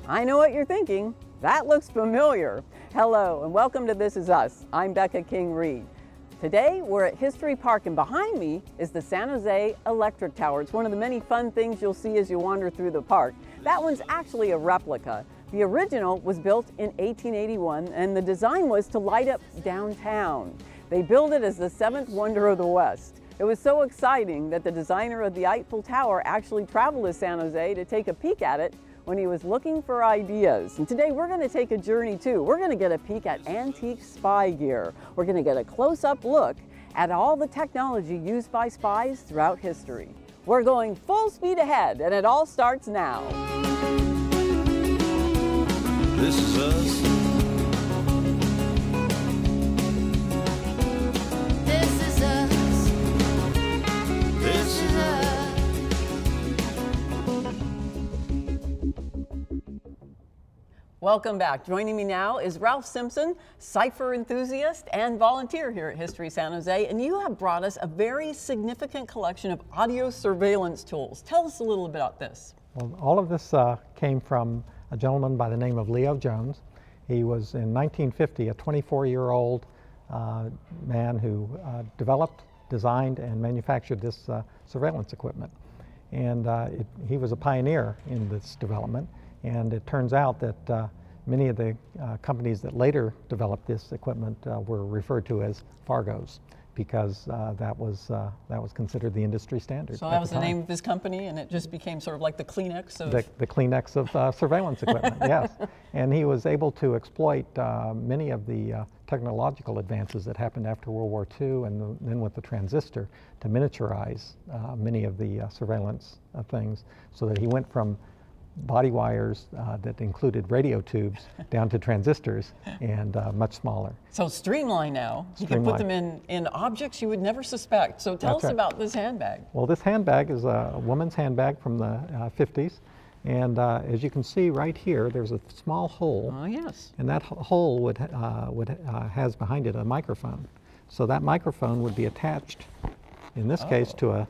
I know what you're thinking. That looks familiar. Hello and welcome to This Is Us. I'm Becca King-Reed. Today we're at History Park and behind me is the San Jose Electric Tower. It's one of the many fun things you'll see as you wander through the park. That one's actually a replica. The original was built in 1881 and the design was to light up downtown. They billed it as the seventh wonder of the West. It was so exciting that the designer of the Eiffel Tower actually traveled to San Jose to take a peek at it when he was looking for ideas. And today we're going to take a journey too. We're going to get a peek at antique spy gear. We're going to get a close-up look at all the technology used by spies throughout history. We're going full speed ahead and it all starts now. This is us. This is us. This is us. Welcome back. Joining me now is Ralph Simpson, cipher enthusiast and volunteer here at History San Jose, and you have brought us a very significant collection of audio surveillance tools. Tell us a little bit about this. Well, all of this came from a gentleman by the name of Leo Jones. He was in 1950 a 24-year-old man who developed, designed, and manufactured this surveillance equipment. And he was a pioneer in this development. And it turns out that many of the companies that later developed this equipment were referred to as Fargos, because that was considered the industry standard. So that was the name of his company, and it just became sort of like the Kleenex of... The Kleenex of surveillance equipment, yes. And he was able to exploit many of the technological advances that happened after World War II and then with the transistor to miniaturize many of the surveillance things, so that he went from body wires that included radio tubes down to transistors and much smaller. So streamlined now. You can put them in objects you would never suspect. So tell us about this handbag. Well, this handbag is a woman's handbag from the 50s. And as you can see right here, there's a small hole. Oh, yes. And that hole has behind it a microphone. So that microphone would be attached, in this case, to a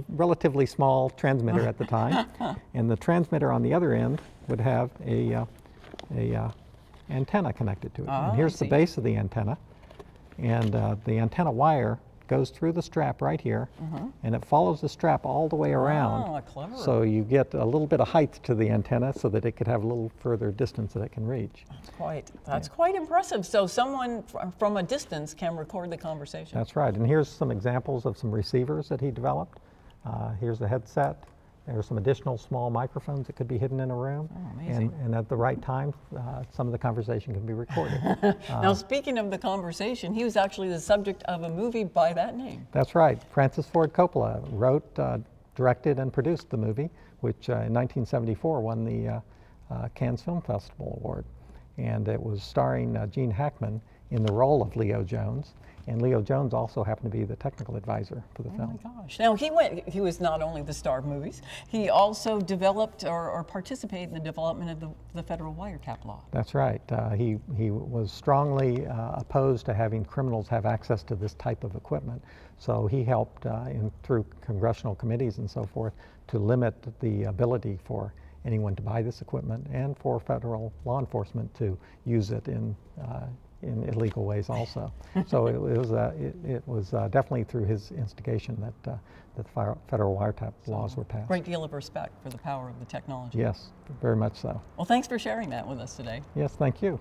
relatively small transmitter at the time, and the transmitter on the other end would have a antenna connected to it. And here's the base of the antenna, and the antenna wire goes through the strap right here, and it follows the strap all the way around. Oh, clever. So you get a little bit of height to the antenna so that it could have a little further distance that it can reach. That's quite impressive. So someone from a distance can record the conversation. That's right, and here's some examples of some receivers that he developed. Here's the headset. There's some additional small microphones that could be hidden in a room. Oh, amazing. And at the right time, some of the conversation can be recorded. Now, speaking of the conversation, he was actually the subject of a movie by that name. That's right. Francis Ford Coppola wrote, directed, and produced the movie, which in 1974 won the Cannes Film Festival Award. And it was starring Gene Hackman in the role of Leo Jones. And Leo Jones also happened to be the technical advisor for the film. Oh my gosh. Now he was not only the star of movies, he also developed or participated in the development of the federal wiretap law. That's right. He was strongly opposed to having criminals have access to this type of equipment. So he helped through congressional committees and so forth to limit the ability for anyone to buy this equipment and for federal law enforcement to use it in illegal ways also. So it was definitely through his instigation that the federal wiretap laws were passed. Great deal of respect for the power of the technology. Yes, very much so. Well, thanks for sharing that with us today. Yes, thank you.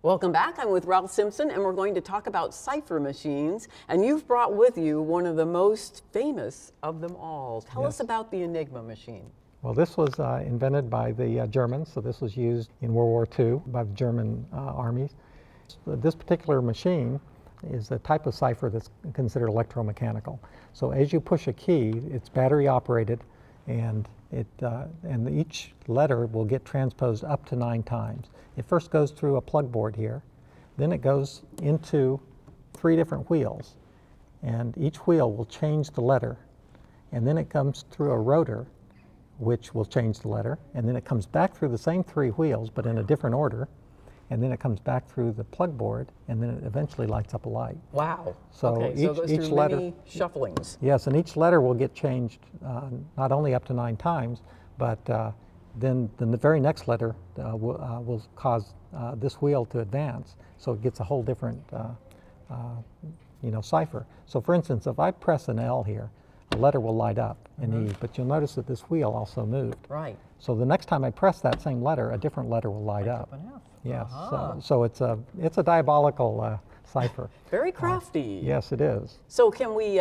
Welcome back. I'm with Ralph Simpson, and we're going to talk about cipher machines. And you've brought with you one of the most famous of them all. Tell us about the Enigma machine. Well, this was invented by the Germans, so this was used in World War II by the German armies. This particular machine is a type of cipher that's considered electromechanical. So as you push a key, it's battery operated, and each letter will get transposed up to 9 times. It first goes through a plug board here, then it goes into 3 different wheels, and each wheel will change the letter, and then it comes through a rotor, which will change the letter, and then it comes back through the same 3 wheels but in a different order, and then it comes back through the plug board, and then it eventually lights up a light. Wow. So okay, so it goes through letter, many shufflings. Yes, and each letter will get changed not only up to 9 times, but then the very next letter will cause this wheel to advance, so it gets a whole different cipher. So for instance, if I press an L here, a letter will light up, an E, but you'll notice that this wheel also moved. Right. So the next time I press that same letter, a different letter will light up. Yes, so it's a diabolical cipher. Very crafty. Yes, it is. So can we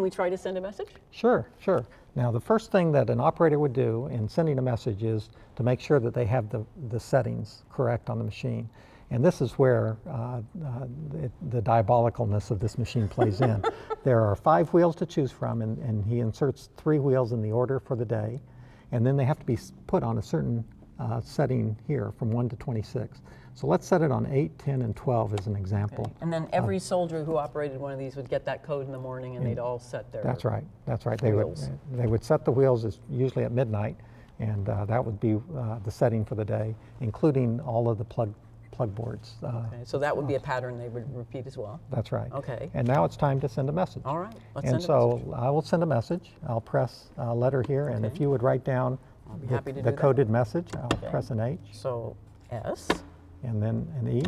try to send a message? Sure, sure. Now the first thing that an operator would do in sending a message is to make sure that they have the settings correct on the machine. And this is where the diabolicalness of this machine plays in. There are 5 wheels to choose from, and he inserts 3 wheels in the order for the day. And then they have to be put on a certain setting here from 1 to 26. So let's set it on 8, 10, and 12 as an example. Okay. And then every soldier who operated one of these would get that code in the morning, and they'd all set their That's right. wheels. They would set the wheels usually at midnight, and that would be the setting for the day, including all of the plug boards. Okay, so that would be a pattern they would repeat as well. That's right. Okay. And now it's time to send a message. All right, let's and send a message. so I will send a message. I'll press a letter here, and if you would write down be happy to the do that. coded message, I'll press an H, So S, and then an E,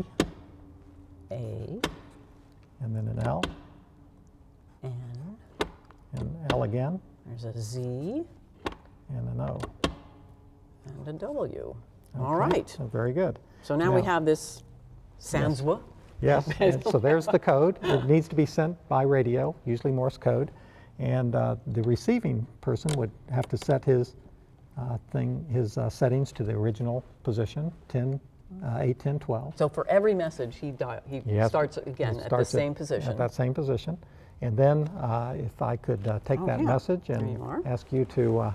A, and then an L, N, and L again, there's a Z, and an O. and a W. All Okay, right. so very good. So now we Now- have this Sanswa. Yes, and so there's the code. It needs to be sent by radio, usually Morse code, and the receiving person would have to set his settings to the original position, 8, 10, 12. So for every message, he Yes, starts again it at the starts same position. At that same position. And then if I could take that yeah. message There and you are. ask you to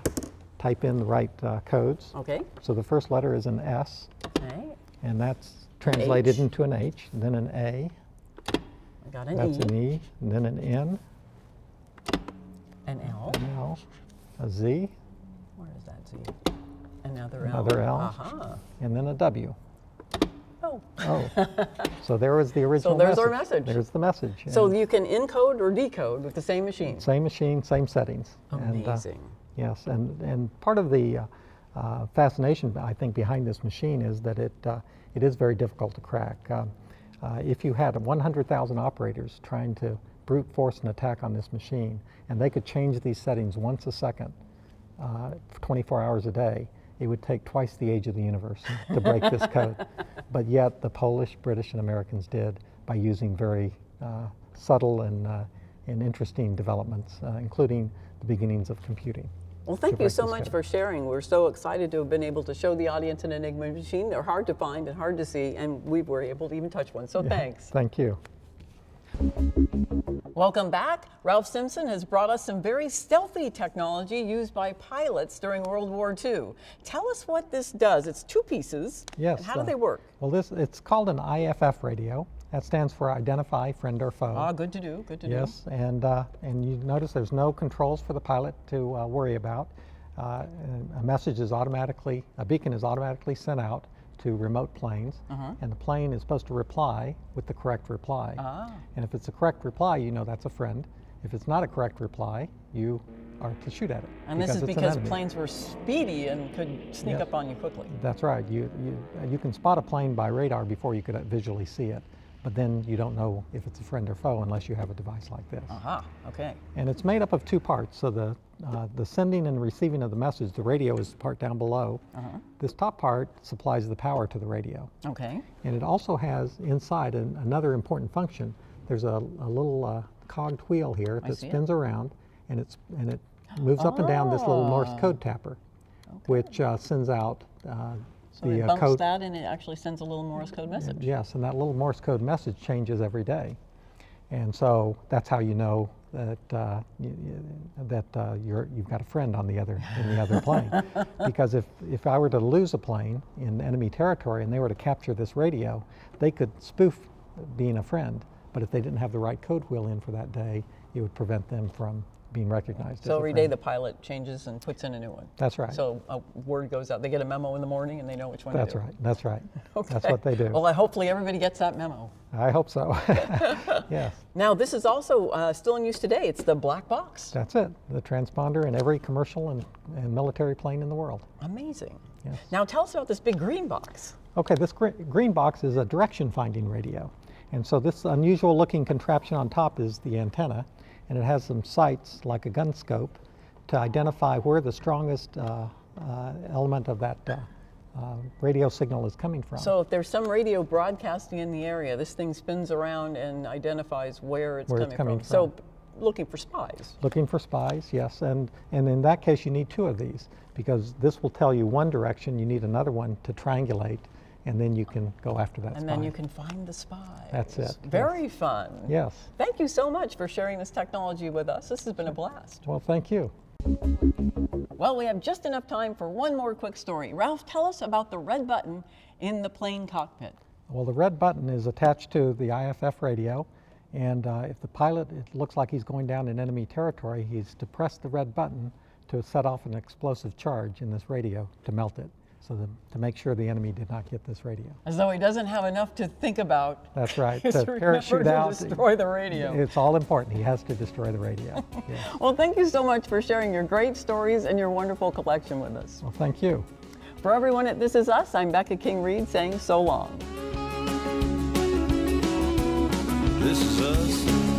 type in the right codes. Okay. So the first letter is an S, Okay. and that's translated H. into an H, then an A, I got an that's E, an E, and then an N, an L. an L, a Z, Where is that Z? Another L. Another L. Aha. and then a W. Oh. Oh, so there was the original there's our message. There's the message. So And you can encode or decode with the same machine. same machine, same settings. And, Amazing. yes, and part of the fascination, I think, behind this machine is that it is very difficult to crack. If you had 100,000 operators trying to brute force an attack on this machine, and they could change these settings once a second for 24 hours a day, it would take twice the age of the universe to break this code. But yet the Polish, British, and Americans did by using very subtle and interesting developments, including the beginnings of computing. Well, thank you break so this much code. for sharing. We're so excited to have been able to show the audience an Enigma machine. They're hard to find and hard to see, and we were able to even touch one. So thanks. Thank you. Welcome back. Ralph Simpson has brought us some very stealthy technology used by pilots during World War II. Tell us what this does. It's 2 pieces. Yes. And how do they work? Well, it's called an IFF radio. That stands for Identify Friend or Foe. Ah, good to do. Good to do. Yes, and you notice there's no controls for the pilot to worry about. A beacon is automatically sent out to remote planes, and the plane is supposed to reply with the correct reply. And if it's a correct reply, you know that's a friend. If it's not a correct reply, you are to shoot at it. And this is it's an because enemy. planes were speedy and could sneak Yes. up on you quickly. That's right. You can spot a plane by radar before you could visually see it, but then you don't know if it's a friend or foe unless you have a device like this. Aha, okay. And it's made up of 2 parts. So the sending and receiving of the message, the radio is the part down below. This top part supplies the power to the radio. Okay. And it also has inside another important function. There's a little cogged wheel here that see it. spins around, and it moves up and down this little Morse code tapper, which sends out So the it bumps code. that and it actually sends a little Morse code message. Yes, and that little Morse code message changes every day. And so that's how you know that you've got a friend in the other plane. Because if I were to lose a plane in enemy territory and they were to capture this radio, they could spoof being a friend. But if they didn't have the right code wheel in for that day, it would prevent them from being recognized. So as a every day friend. the pilot changes and puts in a new one. That's right. So a word goes out. They get a memo in the morning and they know which one That's to do. right. That's right. Okay. That's what they do. Well, hopefully everybody gets that memo. I hope so. Yes. Now, this is also still in use today. It's the black box. That's it. The transponder in every commercial and military plane in the world. Amazing. Yes. Now, tell us about this big green box. Okay, this green box is a direction finding radio. And so this unusual looking contraption on top is the antenna, and it has some sights like a gun scope to identify where the strongest element of that radio signal is coming from. So if there's some radio broadcasting in the area, this thing spins around and identifies where it's coming from. So looking for spies. Looking for spies, yes, and in that case you need two of these, because this will tell you one direction, you need another one to triangulate, and then you can go after that spy. And then you can find the spies. That's it. Very fun. Yes. Thank you so much for sharing this technology with us. This has been a blast. Well, thank you. Well, we have just enough time for one more quick story. Ralph, tell us about the red button in the plane cockpit. Well, the red button is attached to the IFF radio, and if the pilot, it looks like he's going down in enemy territory, he's to press the red button to set off an explosive charge in this radio to melt it, so to make sure the enemy did not get this radio. As though he doesn't have enough to think about. That's right. Just To parachute out, destroy the radio. It's all important. He has to destroy the radio. Yes. Well, thank you so much for sharing your great stories and your wonderful collection with us. Well, thank you. For everyone at This Is Us, I'm Becca King Reed saying so long. This is us.